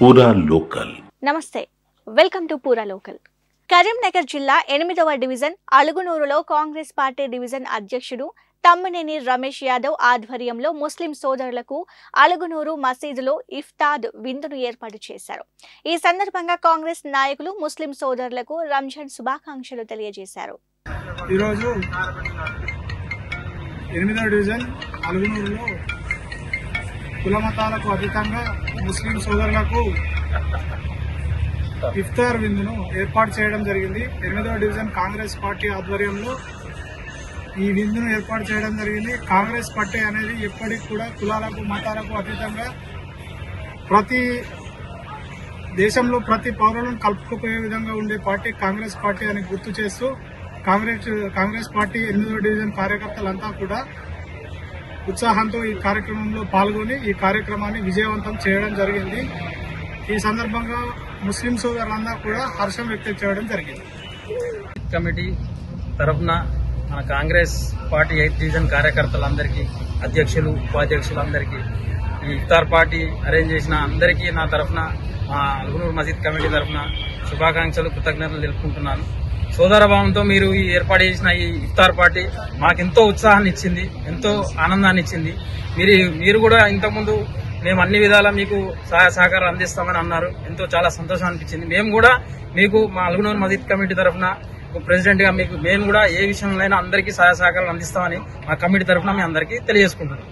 పూరా లోకల్. నమస్తే, welcome to పూరా లోకల్. కరీంనగర్ జిల్లా 8వ డివిజన్ అలుగునూరులో కాంగ్రెస్ పార్టీ డివిజన్ అధ్యక్షుడు తమ్మినేని రమేష్ యాదవ్ ఆధ్వర్యంలో ముస్లిం సోదరులకు అలుగునూరు మసీదులో ఇఫ్తార్ విందును ఏర్పాటు చేశారు. ఈ సందర్భంగా కాంగ్రెస్ నాయకులు ముస్లిం సోదరులకు రంజాన్ శుభాకాంక్షలు తెలియజేశారు. ఈరోజు 8వ డివిజన్ అలుగునూరులో కులమతాలకు అతీతంగా ముస్లిం సోదరులకు ఇఫ్తార్ విందును ఏర్పాటు చేయడం జరిగింది. 8వ డివిజన్ కాంగ్రెస్ పార్టీ ఆధ్వర్యంలో ఈ విందును ఏర్పాటు చేయడం జరిగింది. కాంగ్రెస్ పార్టీ అనేది ఎప్పటికి కూడా కులాలకు మతాలకు అతీతంగా ప్రతి దేశంలో ప్రతి పౌరులను కలుపుకుపోయే విధంగా ఉండే పార్టీ కాంగ్రెస్ పార్టీ అని గుర్తు చేస్తూ కాంగ్రెస్ పార్టీ 8వ డివిజన్ కార్యకర్తలంతా కూడా ఉత్సాహంతో ఈ కార్యక్రమంలో పాల్గొని ఈ కార్యక్రమాన్ని విజయవంతం చేయడం జరిగింది. ఈ సందర్భంగా ముస్లిం సోదరులందరూ కూడా హర్షం వ్యక్తం చేయడం జరిగింది. కమిటీ తరఫున మన కాంగ్రెస్ పార్టీ 8వ డివిజన్ కార్యకర్తలందరికీ, అధ్యక్షులు ఉపాధ్యక్షులందరికీ, ఈ ఇఫ్తార్ పార్టీ అరేంజ్ చేసిన అందరికీ నా తరఫున, మా అలుగునూరు మసీద్ కమిటీ తరఫున శుభాకాంక్షలు, కృతజ్ఞతలు తెలుపుకుంటున్నాను. సోదరభావంతో మీరు ఈ ఏర్పాటు చేసిన ఈ ఇఫ్తార్ పార్టీ మాకెంతో ఉత్సాహాన్ని ఇచ్చింది, ఎంతో ఆనందాన్ని ఇచ్చింది. మీరు కూడా ఇంతకుముందు మేము అన్ని విధాలా మీకు సహాయ సహకారాలు అందిస్తామని అన్నారు. ఎంతో చాలా సంతోషం అనిపించింది. మేము కూడా మీకు మా అలుగునూరు మసీద్ కమిటీ తరఫున ప్రెసిడెంట్ గా మేము కూడా ఏ విషయంలో అందరికీ సహాయ సహకారాలు అందిస్తామని మా కమిటీ తరఫున మీ అందరికీ తెలియజేసుకుంటున్నాం.